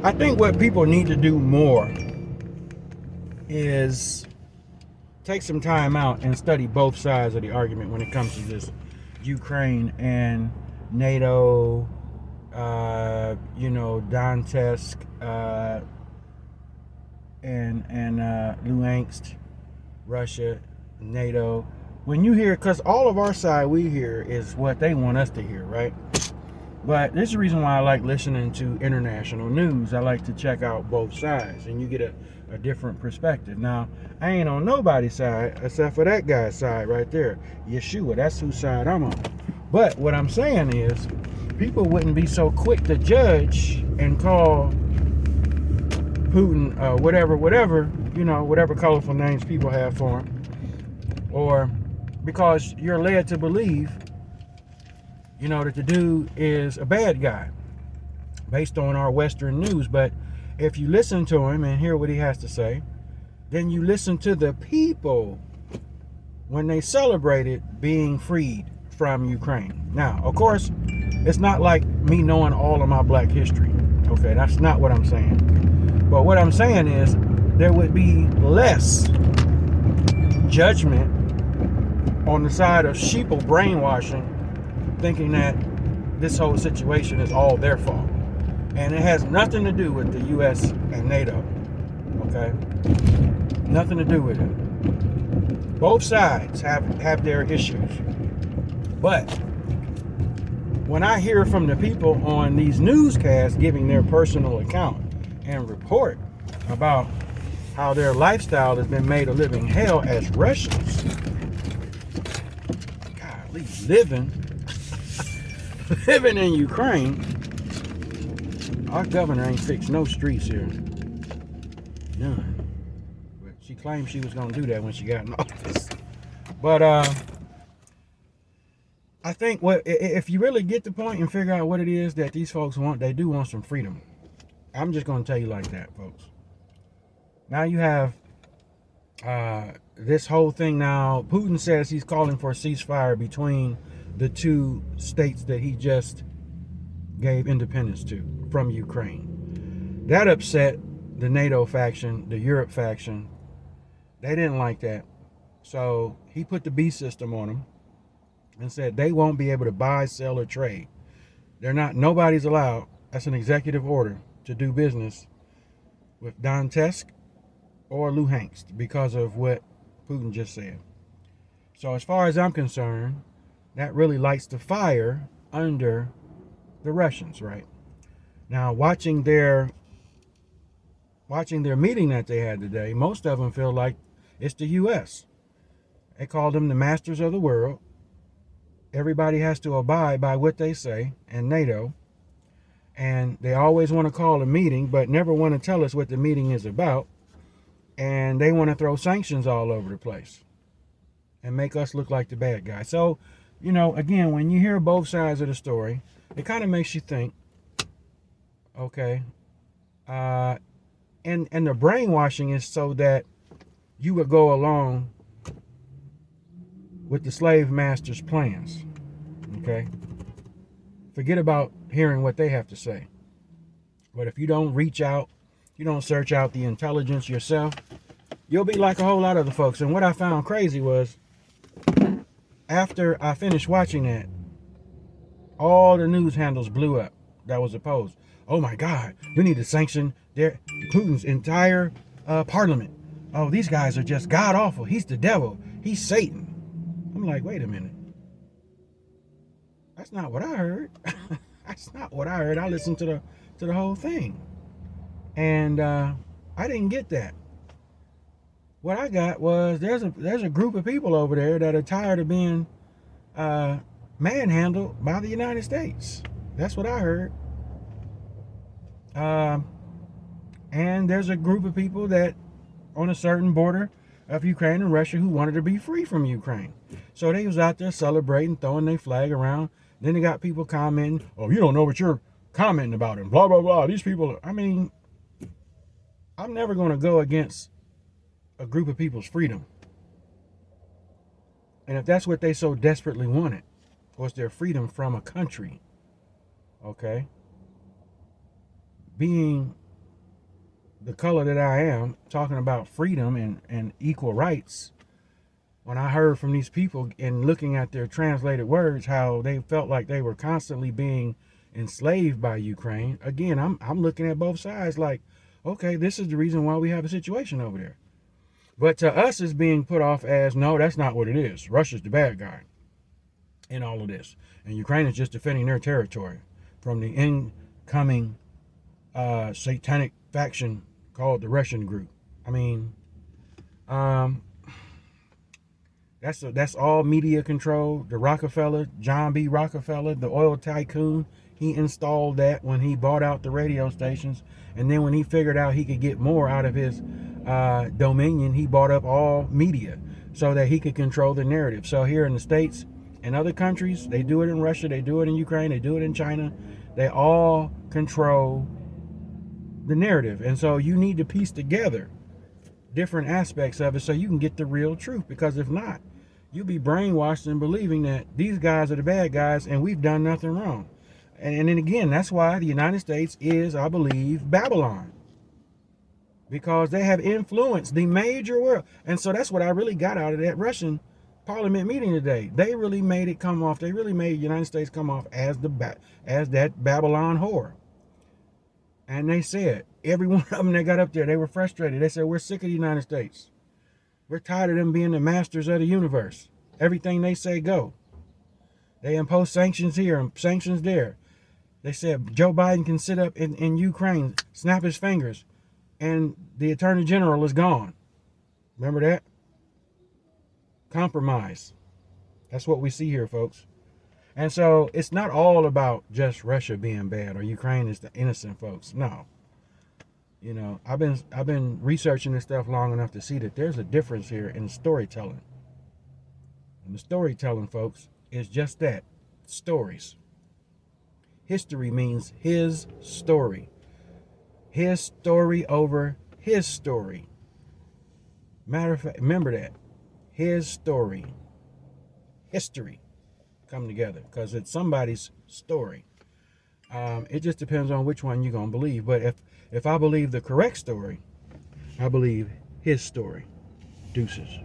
I think what people need to do more is take some time out and study both sides of the argument when it comes to this Ukraine and NATO, Donetsk, and Luhansk, Russia, NATO. When you hear, because all of our side we hear is what they want us to hear, right? But this is the reason why I like listening to international news. I like to check out both sides, and you get a different perspective. Now, I ain't on nobody's side except for that guy's side right there, Yeshua. That's whose side I'm on. But what I'm saying is, people wouldn't be so quick to judge and call Putin whatever colorful names people have for him, or because you're led to believe that the dude is a bad guy based on our Western news. But if you listen to him and hear what he has to say, then you listen to the people when they celebrated being freed from Ukraine. Now, of course, it's not like me knowing all of my black history. Okay, that's not what I'm saying. But what I'm saying is there would be less judgment on the side of sheeple brainwashing, thinking that this whole situation is all their fault. And it has nothing to do with the U.S. and NATO. Okay? Nothing to do with it. Both sides have their issues. But when I hear from the people on these newscasts giving their personal account and report about how their lifestyle has been made a living hell as Russians, golly, living in Ukraine. Our governor ain't fixed no streets here. None. But she claimed she was going to do that when she got in office. But I think if you really get the point and figure out what it is that these folks want, they do want some freedom. I'm just going to tell you like that, folks. Now you have this whole thing now. Putin says he's calling for a ceasefire between the two states that he just gave independence to from Ukraine. That upset the NATO faction, the Europe faction. They didn't like that. So he put the B system on them and said they won't be able to buy, sell, or trade. Nobody's allowed, that's an executive order, to do business with Donetsk or Luhansk because of what Putin just said. So as far as I'm concerned, that really lights the fire under the Russians, right? Now, watching their meeting that they had today, most of them feel like it's the U.S. They call them the masters of the world. Everybody has to abide by what they say, and NATO. And they always want to call a meeting, but never want to tell us what the meeting is about. And they want to throw sanctions all over the place and make us look like the bad guy. So, again, when you hear both sides of the story, it kind of makes you think, okay, and the brainwashing is so that you would go along with the slave master's plans, okay? Forget about hearing what they have to say. But if you don't reach out, you don't search out the intelligence yourself, you'll be like a whole lot of the folks. And what I found crazy was, after I finished watching that, all the news handles blew up that was opposed. Oh my God, we need to sanction Putin's entire parliament. Oh, these guys are just god awful. He's the devil. He's Satan. I'm like, wait a minute. That's not what I heard. That's not what I heard. I listened to the whole thing, and I didn't get that. What I got was there's a group of people over there that are tired of being manhandled by the United States. That's what I heard. And there's a group of people that on a certain border of Ukraine and Russia who wanted to be free from Ukraine. So they was out there celebrating, throwing their flag around. Then they got people commenting, oh, you don't know what you're commenting about and blah, blah, blah. These people, I'm never going to go against a group of people's freedom. And if that's what they so desperately wanted, was their freedom from a country, okay, being the color that I am, talking about freedom and equal rights, when I heard from these people and looking at their translated words, how they felt like they were constantly being enslaved by Ukraine, again, I'm looking at both sides like, okay, this is the reason why we have a situation over there. But to us, it's being put off as, no, that's not what it is. Russia's the bad guy in all of this. And Ukraine is just defending their territory from the incoming satanic faction called the Russian group. I mean, that's all media control. The Rockefeller, John B. Rockefeller, the oil tycoon, he installed that when he bought out the radio stations. And then when he figured out he could get more out of his dominion, he bought up all media so that he could control the narrative. So here in the States and other countries, they do it in Russia, they do it in Ukraine, they do it in China. They all control the narrative. And so you need to piece together different aspects of it so you can get the real truth. Because if not, you'll be brainwashed in believing that these guys are the bad guys and we've done nothing wrong. And then again, that's why the United States is, I believe, Babylon. Because they have influenced the major world. And so that's what I really got out of that Russian parliament meeting today. They really made it come off. They really made the United States come off as that Babylon whore. And they said, every one of them that got up there, they were frustrated. They said, we're sick of the United States. We're tired of them being the masters of the universe. Everything they say, go. They impose sanctions here and sanctions there. They said Joe Biden can sit up in Ukraine, snap his fingers, and the Attorney General is gone. Remember that? Compromise. That's what we see here, folks. And so it's not all about just Russia being bad or Ukraine is the innocent folks. No. You know, I've been researching this stuff long enough to see that there's a difference here in storytelling. And the storytelling, folks, is just that, stories. History means his story. His story over his story. Matter of fact, remember that. His story. History come together because it's somebody's story. It just depends on which one you're going to believe. But if I believe the correct story, I believe his story. Deuces.